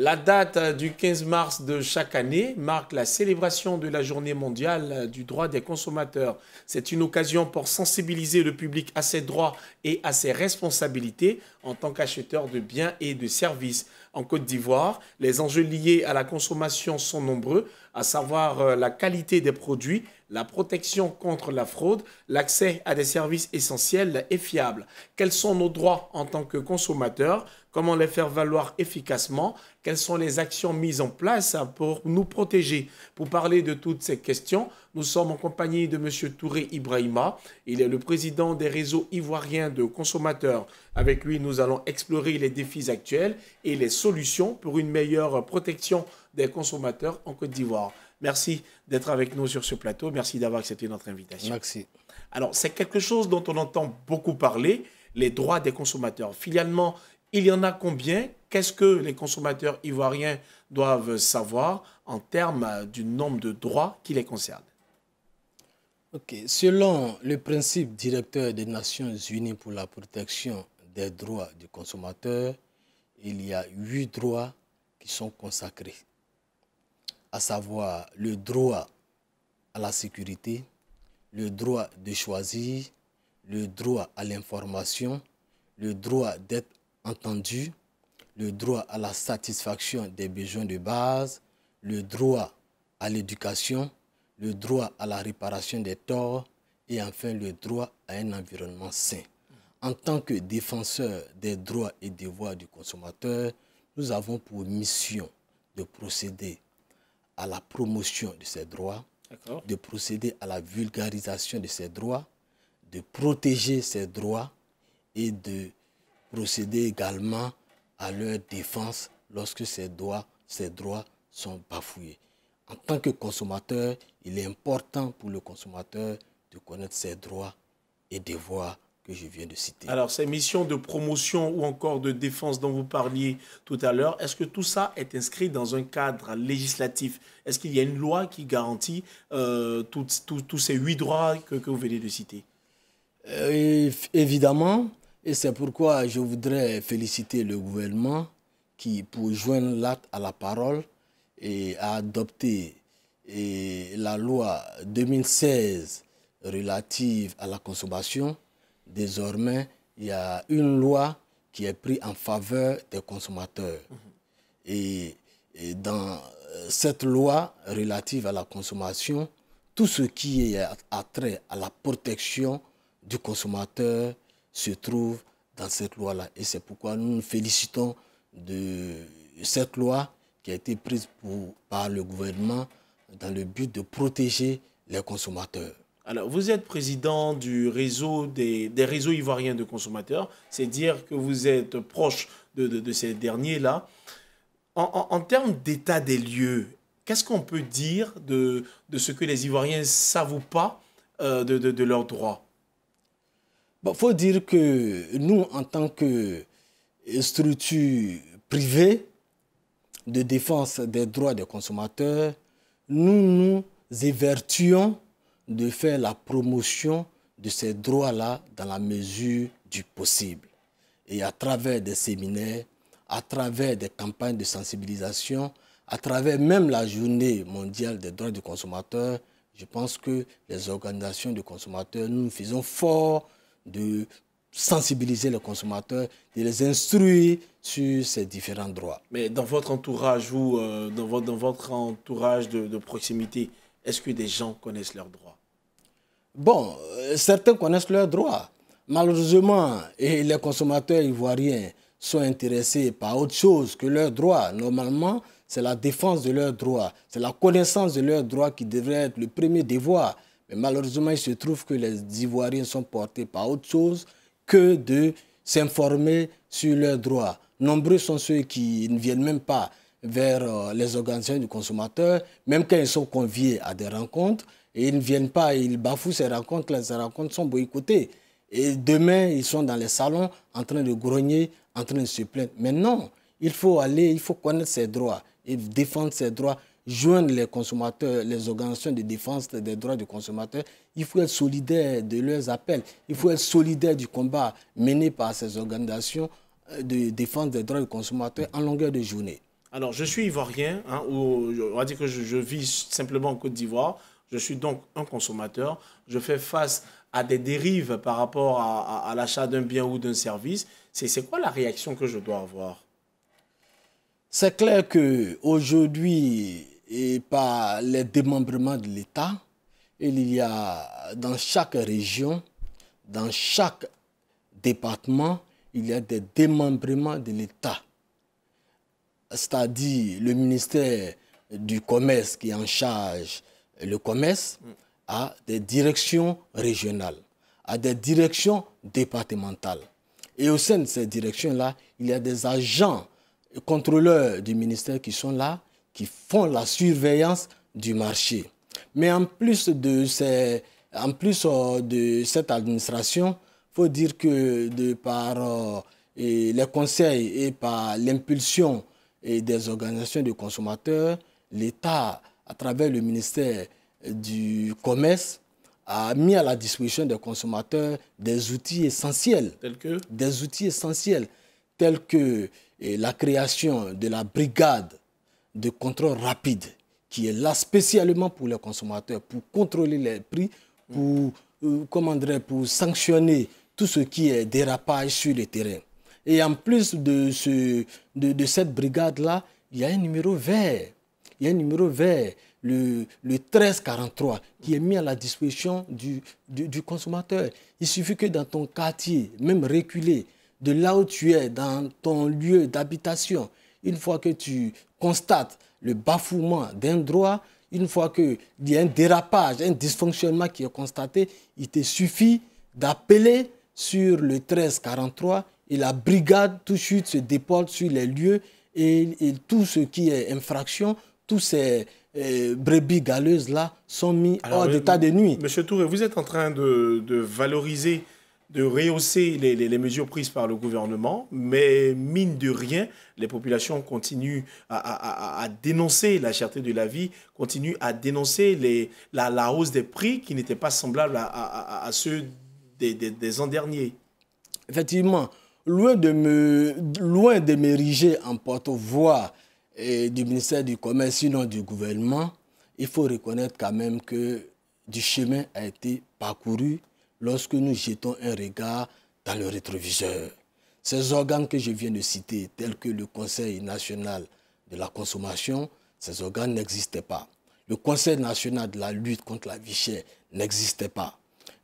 La date du 15 mars de chaque année marque la célébration de la Journée mondiale du droit des consommateurs. C'est une occasion pour sensibiliser le public à ses droits et à ses responsabilités en tant qu'acheteur de biens et de services. En Côte d'Ivoire, les enjeux liés à la consommation sont nombreux, à savoir la qualité des produits, la protection contre la fraude, l'accès à des services essentiels et fiables. Quels sont nos droits en tant que consommateurs? Comment les faire valoir efficacement? Quelles sont les actions mises en place pour nous protéger? Pour parler de toutes ces questions, nous sommes en compagnie de M. Touré Ibrahima. Il est le président des réseaux ivoiriens de consommateurs. Avec lui, nous allons explorer les défis actuels et les solutions pour une meilleure protection des consommateurs en Côte d'Ivoire. Merci d'être avec nous sur ce plateau. Merci d'avoir accepté notre invitation. Merci. Alors, c'est quelque chose dont on entend beaucoup parler, les droits des consommateurs. Finalement, il y en a combien? Qu'est-ce que les consommateurs ivoiriens doivent savoir en termes du nombre de droits qui les concernent? Ok. Selon le principe directeur des Nations Unies pour la protection des droits du consommateur, il y a 8 droits qui sont consacrés, à savoir le droit à la sécurité, le droit de choisir, le droit à l'information, le droit d'être entendu, le droit à la satisfaction des besoins de base, le droit à l'éducation, le droit à la réparation des torts et enfin le droit à un environnement sain. En tant que défenseur des droits et devoirs du consommateur, nous avons pour mission de procéder à la promotion de ces droits, de procéder à la vulgarisation de ces droits, de protéger ces droits et de procéder également à leur défense lorsque ces droits sont bafoués. En tant que consommateur, il est important pour le consommateur de connaître ses droits et devoirs que je viens de citer. Alors, ces missions de promotion ou encore de défense dont vous parliez tout à l'heure, est-ce que tout ça est inscrit dans un cadre législatif? Est-ce qu'il y a une loi qui garantit tous ces 8 droits que vous venez de citer? Évidemment, et c'est pourquoi je voudrais féliciter le gouvernement qui, pour joindre l'acte à la parole, a adopté la loi 2016 relative à la consommation. Désormais, il y a une loi qui est prise en faveur des consommateurs. Et dans cette loi relative à la consommation, tout ce qui est attrait à la protection du consommateur se trouve dans cette loi-là. Et c'est pourquoi nous nous félicitons de cette loi qui a été prise par le gouvernement dans le but de protéger les consommateurs. Alors, vous êtes président du réseau des réseaux ivoiriens de consommateurs, c'est dire que vous êtes proche de ces derniers-là. En termes d'état des lieux, qu'est-ce qu'on peut dire de ce que les Ivoiriens ne savent ou pas de leurs droits? Bon, faut dire que nous, en tant que structure privée de défense des droits des consommateurs, nous nous évertuons de faire la promotion de ces droits-là dans la mesure du possible. Et à travers des séminaires, à travers des campagnes de sensibilisation, à travers même la journée mondiale des droits du consommateur, je pense que les organisations de consommateurs, nous faisons fort de sensibiliser les consommateurs, de les instruire sur ces différents droits. Mais dans votre entourage, vous, dans votre entourage de proximité, est-ce que des gens connaissent leurs droits? Bon, certains connaissent leurs droits. Malheureusement, et les consommateurs ivoiriens sont intéressés par autre chose que leurs droits. Normalement, c'est la défense de leurs droits, c'est la connaissance de leurs droits qui devrait être le premier devoir. Mais malheureusement, il se trouve que les Ivoiriens sont portés par autre chose que de s'informer sur leurs droits. Nombreux sont ceux qui ne viennent même pas vers les organisations du consommateur, même quand ils sont conviés à des rencontres, et ils ne viennent pas, ils bafouent ces rencontres, ces rencontres sont boycottées. Et demain, ils sont dans les salons en train de grogner, en train de se plaindre. Mais non, il faut aller, il faut connaître ses droits et défendre ses droits, joindre les consommateurs, les organisations de défense des droits des consommateurs. Il faut être solidaire de leurs appels, il faut être solidaire du combat mené par ces organisations de défense des droits des consommateurs en longueur de journée. Alors, je suis ivoirien, hein, ou on va dire que je vis simplement en Côte d'Ivoire. Je suis donc un consommateur. Je fais face à des dérives par rapport à l'achat d'un bien ou d'un service. C'est quoi la réaction que je dois avoir? C'est clair qu'aujourd'hui, et par les démembrements de l'État, il y a dans chaque région, dans chaque département, il y a des démembrements de l'État. C'est-à-dire le ministère du Commerce qui est en charge le commerce a des directions régionales, a des directions départementales. Et au sein de ces directions-là, il y a des agents contrôleurs du ministère qui sont là, qui font la surveillance du marché. Mais en plus de cette administration, il faut dire que par les conseils et par l'impulsion des organisations de consommateurs, l'État, à travers le ministère du Commerce, a mis à la disposition des consommateurs des outils essentiels. Des outils essentiels tels que la création de la brigade de contrôle rapide, qui est là spécialement pour les consommateurs, pour contrôler les prix, pour sanctionner tout ce qui est dérapage sur le terrain. Et en plus de cette brigade-là, il y a un numéro vert. Il y a un numéro vert, le 1343, qui est mis à la disposition du consommateur. Il suffit que dans ton quartier, même reculé, de là où tu es, dans ton lieu d'habitation, une fois que tu constates le bafouement d'un droit, une fois qu'il y a un dérapage, un dysfonctionnement qui est constaté, il te suffit d'appeler sur le 1343 et la brigade tout de suite se déploie sur les lieux et tout ce qui est infraction, tous ces brebis galeuses-là sont mis hors d'état de nuit. Monsieur Touré, vous êtes en train de valoriser, de rehausser les mesures prises par le gouvernement, mais mine de rien, les populations continuent à dénoncer la cherté de la vie, continuent à dénoncer la hausse des prix qui n'étaient pas semblables à ceux des ans derniers. Effectivement, loin de m'ériger en porte-voix du ministère du Commerce, sinon du gouvernement, il faut reconnaître quand même que du chemin a été parcouru lorsque nous jetons un regard dans le rétroviseur. Ces organes que je viens de citer, tels que le Conseil national de la consommation, ces organes n'existaient pas. Le Conseil national de la lutte contre la vie chère n'existait pas.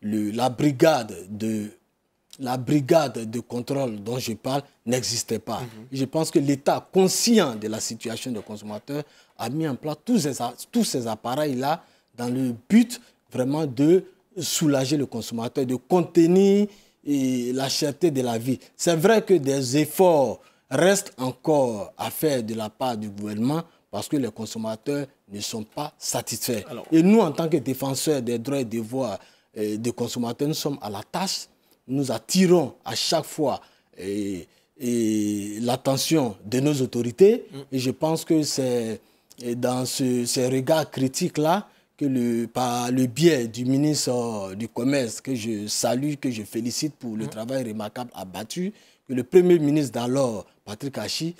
La brigade de contrôle dont je parle n'existait pas. Je pense que l'État, conscient de la situation des consommateurs, a mis en place tous ces appareils-là dans le but vraiment de soulager le consommateur, de contenir la cherté de la vie. C'est vrai que des efforts restent encore à faire de la part du gouvernement parce que les consommateurs ne sont pas satisfaits. Et nous, en tant que défenseurs des droits et devoirs des consommateurs, nous sommes à la tâche. Nous attirons à chaque fois l'attention de nos autorités. Et je pense que c'est dans ces regards critiques-là que par le biais du ministre du Commerce, que je salue, que je félicite pour le travail remarquable abattu, que le Premier ministre d'alors, Patrick Hachi,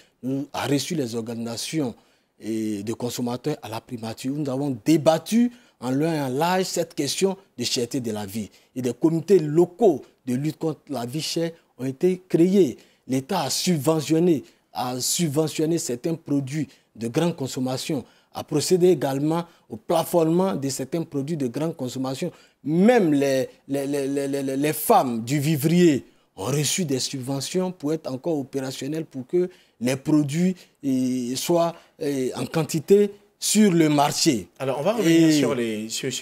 a reçu les organisations de consommateurs à la primature. Nous avons débattu en long et en large cette question de cherté de la vie. Et des comités locaux de lutte contre la vie chère ont été créés. L'État a subventionné certains produits de grande consommation, a procédé également au plafonnement de certains produits de grande consommation. Même les femmes du vivrier ont reçu des subventions pour être encore opérationnelles, pour que les produits soient en quantité sur le marché. Alors, on va revenir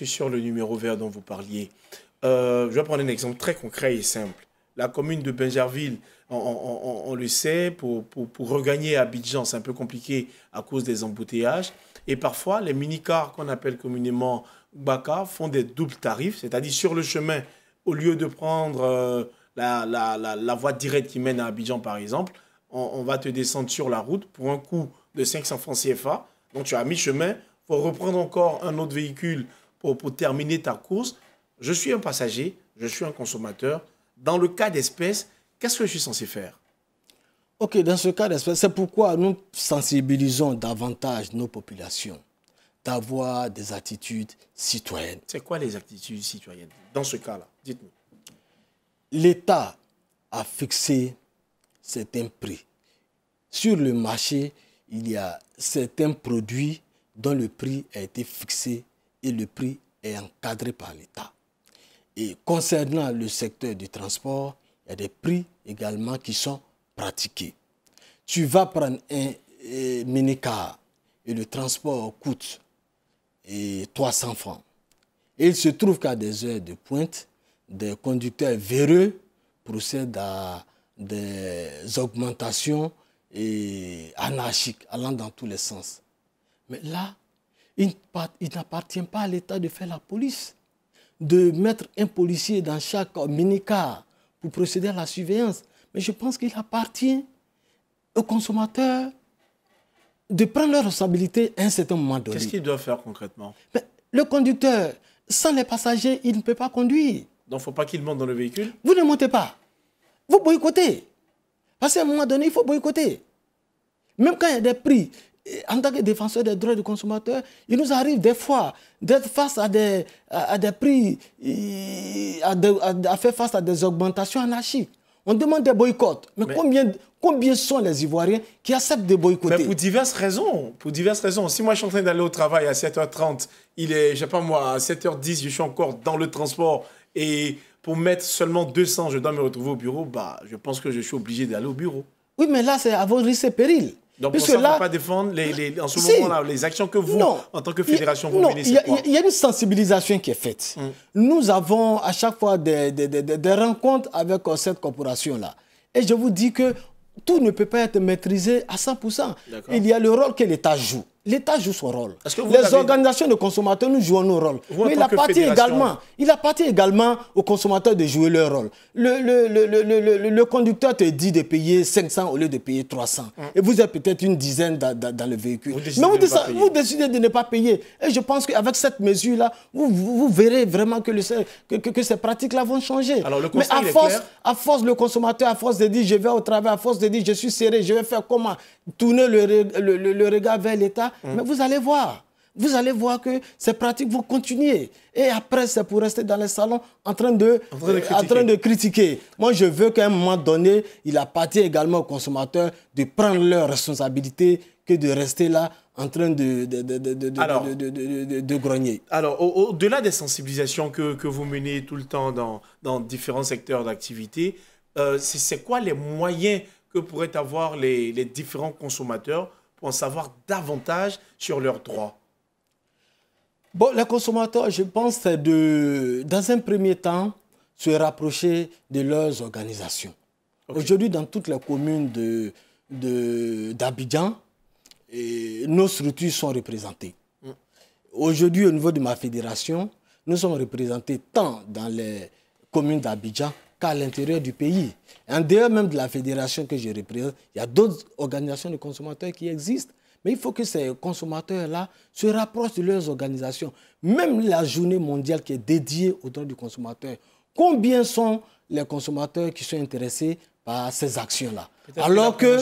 sur le numéro vert dont vous parliez. Je vais prendre un exemple très concret et simple. La commune de Bingerville, on le sait, pour regagner Abidjan, c'est un peu compliqué à cause des embouteillages. Et parfois, les minicars qu'on appelle communément Baka font des doubles tarifs, c'est-à-dire sur le chemin, au lieu de prendre la voie directe qui mène à Abidjan, par exemple, on va te descendre sur la route pour un coût de 500 francs CFA. Donc, tu as mi-chemin, il faut reprendre encore un autre véhicule pour terminer ta course. Je suis un passager, je suis un consommateur. Dans le cas d'espèce, qu'est-ce que je suis censé faire? Ok, dans ce cas d'espèce, c'est pourquoi nous sensibilisons davantage nos populations d'avoir des attitudes citoyennes. C'est quoi les attitudes citoyennes dans ce cas-là? Dites-nous. L'État a fixé certains prix. Sur le marché, il y a certains produits dont le prix a été fixé et le prix est encadré par l'État. Et concernant le secteur du transport, il y a des prix également qui sont pratiqués. Tu vas prendre un minicar et le transport coûte 300 francs. Et il se trouve qu'à des heures de pointe, des conducteurs véreux procèdent à des augmentations anarchiques allant dans tous les sens. Mais là, il n'appartient pas à l'État de faire la police, de mettre un policier dans chaque minicar pour procéder à la surveillance. Mais je pense qu'il appartient aux consommateurs de prendre leurs responsabilités à un certain moment donné. Qu'est-ce qu'ils doivent faire concrètement? Mais le conducteur, sans les passagers, il ne peut pas conduire. Donc, il ne faut pas qu'il monte dans le véhicule? Vous ne montez pas. Vous boycottez. Parce qu'à un moment donné, il faut boycotter. Même quand il y a des prix, en tant que défenseur des droits du consommateur, il nous arrive des fois d'être face à des prix, à faire face à des augmentations anarchiques. On demande des boycotts. Mais combien sont les Ivoiriens qui acceptent de boycotter? Mais pour diverses raisons. Pour diverses raisons. Si moi je suis en train d'aller au travail à 7h30, il est, je sais pas moi, à 7h10, je suis encore dans le transport et pour mettre seulement 200, je dois me retrouver au bureau, bah, je pense que je suis obligé d'aller au bureau. Oui, mais là, c'est à vos risques et périls. Donc, pour ça, on ne peut pas défendre en ce moment-là, les actions que vous, en tant que fédération, vous menez. Il y a une sensibilisation qui est faite. Nous avons à chaque fois des rencontres avec cette corporation-là. Et je vous dis que tout ne peut pas être maîtrisé à 100%. Il y a le rôle que l'État joue. L'État joue son rôle. Les organisations de consommateurs, nous jouons nos rôles. Mais il appartient également aux consommateurs de jouer leur rôle. Le conducteur te dit de payer 500 au lieu de payer 300. Et vous êtes peut-être une dizaine dans le véhicule. Vous décidez de ne pas payer. Et je pense qu'avec cette mesure-là, vous verrez vraiment que ces pratiques-là vont changer. Alors, mais à force, le consommateur, à force de dire je vais au travail, à force de dire je suis serré, je vais faire comment? Tourner le regard vers l'État. Mais vous allez voir que ces pratiques vont continuer. Et après, c'est pour rester dans les salons en train de critiquer. Moi, je veux qu'à un moment donné, il appartient également aux consommateurs de prendre leurs responsabilités que de rester là en train de grogner. Alors, au-delà des sensibilisations que vous menez tout le temps dans différents secteurs d'activité, c'est quoi les moyens que pourraient avoir les différents consommateurs pour en savoir davantage sur leurs droits? Bon, les consommateurs, je pense, c'est dans un premier temps, se rapprocher de leurs organisations. Aujourd'hui, dans toutes les communes d'Abidjan, nos structures sont représentées. Aujourd'hui, au niveau de ma fédération, nous sommes représentés tant dans les communes d'Abidjan qu'à l'intérieur du pays. En dehors même de la fédération que je représente, il y a d'autres organisations de consommateurs qui existent. Mais il faut que ces consommateurs-là se rapprochent de leurs organisations. Même la journée mondiale qui est dédiée aux droits du consommateur, combien sont les consommateurs qui sont intéressés par ces actions-là? Alors qu'au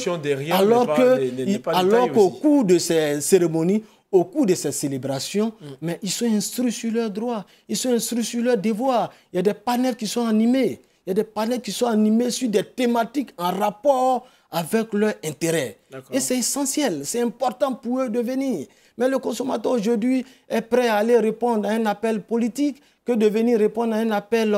cours de ces cérémonies, au cours de ces célébrations, mais ils sont instruits sur leurs droits, ils sont instruits sur leurs devoirs. Il y a des panels qui sont animés. Il y a des panels qui sont animés sur des thématiques en rapport avec leur intérêt. Et c'est essentiel, c'est important pour eux de venir. Mais le consommateur aujourd'hui est prêt à aller répondre à un appel politique que de venir répondre à un appel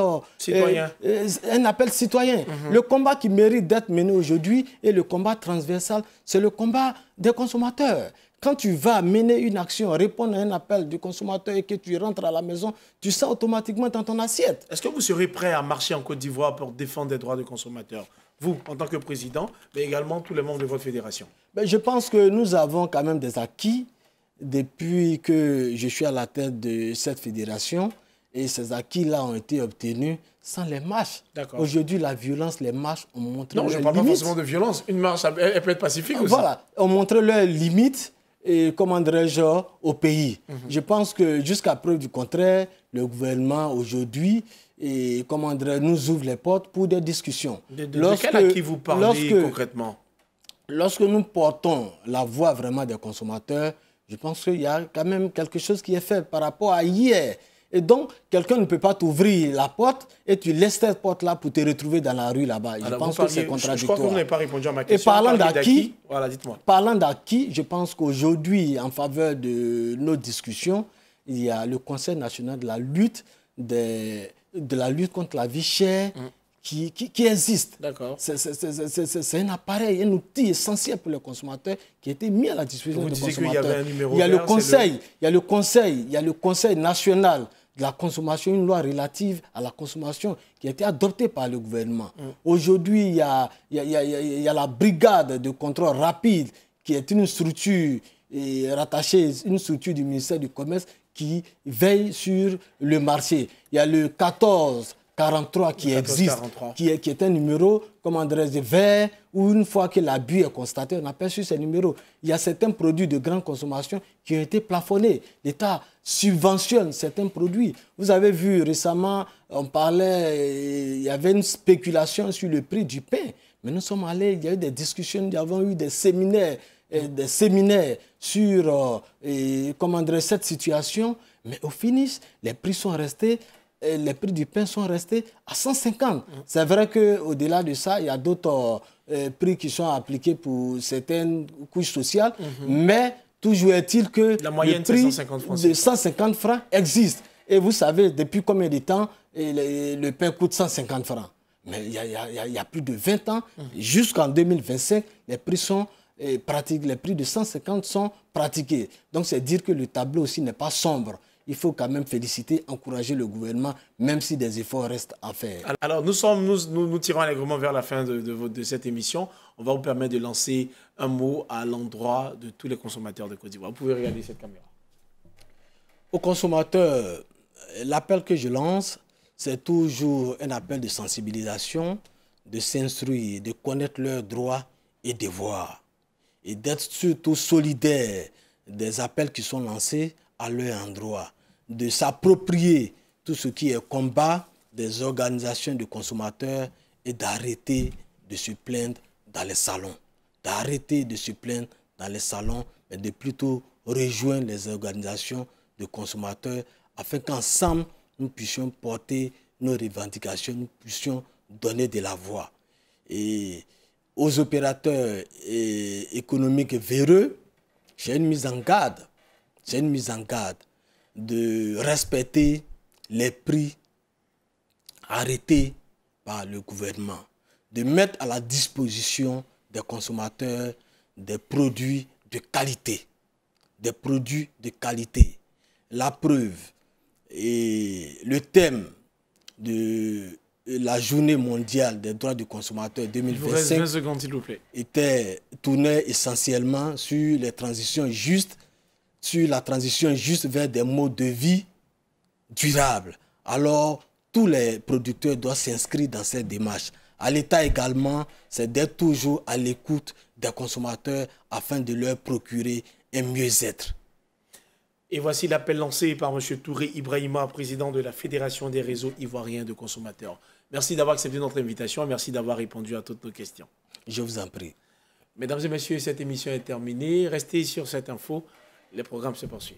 citoyen. Le combat qui mérite d'être mené aujourd'hui et le combat transversal, c'est le combat des consommateurs. Quand tu vas mener une action, répondre à un appel du consommateur et que tu rentres à la maison, tu sens automatiquement dans ton assiette. Est-ce que vous serez prêt à marcher en Côte d'Ivoire pour défendre les droits des consommateurs? Vous, en tant que président, mais également tous les membres de votre fédération. Je pense que nous avons quand même des acquis depuis que je suis à la tête de cette fédération. Et ces acquis-là ont été obtenus sans les marches. Aujourd'hui, la violence, les marches ont montré leurs limites. Non, je ne parle pas forcément de violence. Une marche, elle peut être pacifique aussi. Voilà, ont montré leurs limites. Et comment dirais-je, au pays. Je pense que jusqu'à preuve du contraire, le gouvernement aujourd'hui nous ouvre les portes pour des discussions. De quel acquis vous parlez concrètement? lorsque nous portons la voix vraiment des consommateurs, je pense qu'il y a quand même quelque chose qui est fait par rapport à hier. Et donc, quelqu'un ne peut pas t'ouvrir la porte et tu laisses cette porte-là pour te retrouver dans la rue là-bas. Je pense que c'est contradictoire. Je crois que vous n'avez pas répondu à ma question. Et parlant d'acquis, voilà, dites-moi. Parlant d'acquis, je pense qu'aujourd'hui, en faveur de nos discussions, il y a le Conseil national de la lutte, contre la vie chère qui existe. D'accord. C'est un appareil, un outil essentiel pour les consommateurs qui a été mis à la disposition des consommateurs. Qu'il y avait un numéro il y a le Conseil national de la consommation, une loi relative à la consommation qui a été adoptée par le gouvernement. Aujourd'hui, il y a la brigade de contrôle rapide qui est une structure rattachée, une structure du ministère du Commerce qui veille sur le marché. Il y a le 1443 qui existe, qui est un numéro, comment dirais-je, vert, où une fois que l'abus est constaté, on appelle sur ces numéros. Il y a certains produits de grande consommation qui ont été plafonnés. L'État subventionne certains produits. Vous avez vu récemment, on parlait, il y avait une spéculation sur le prix du pain. Mais nous sommes allés, il y a eu des discussions, nous avons eu des séminaires sur cette situation. Mais au finish, les prix sont restés. Les prix du pain sont restés à 150. C'est vrai qu'au-delà de ça, il y a d'autres prix qui sont appliqués pour certaines couches sociales, mais toujours est-il que le prix de 150 francs existe. Et vous savez, depuis combien de temps le pain coûte 150 francs? Mais il y a plus de 20 ans, jusqu'en 2025, les prix sont pratiqués, les prix de 150 sont pratiqués. Donc c'est dire que le tableau aussi n'est pas sombre. Il faut quand même féliciter, encourager le gouvernement, même si des efforts restent à faire. Alors, nous tirons allègrement vers la fin de cette émission. On va vous permettre de lancer un mot à l'endroit de tous les consommateurs de Côte d'Ivoire. Vous pouvez regarder cette caméra. Aux consommateurs, l'appel que je lance, c'est toujours un appel de sensibilisation, de s'instruire, de connaître leurs droits et devoirs, et d'être surtout solidaires des appels qui sont lancés à leur endroit, de s'approprier tout ce qui est combat des organisations de consommateurs et d'arrêter de se plaindre dans les salons. D'arrêter de se plaindre dans les salons, mais de plutôt rejoindre les organisations de consommateurs afin qu'ensemble, nous puissions porter nos revendications, nous puissions donner de la voix. Et aux opérateurs économiques véreux, j'ai une mise en garde. C'est une mise en garde de respecter les prix arrêtés par le gouvernement, de mettre à la disposition des consommateurs des produits de qualité. Des produits de qualité. La preuve, et le thème de la journée mondiale des droits du consommateur 2025 20 secondes, s'il vous plaît. Était tourné essentiellement sur les transitions justes, sur la transition juste vers des modes de vie durables. Alors, tous les producteurs doivent s'inscrire dans cette démarche. À l'État également, c'est d'être toujours à l'écoute des consommateurs afin de leur procurer un mieux-être. Et voici l'appel lancé par M. Touré Ibrahima, président de la Fédération des réseaux ivoiriens de consommateurs. Merci d'avoir accepté notre invitation et merci d'avoir répondu à toutes nos questions. Je vous en prie. Mesdames et messieurs, cette émission est terminée. Restez sur cette info. Les programmes se poursuivent.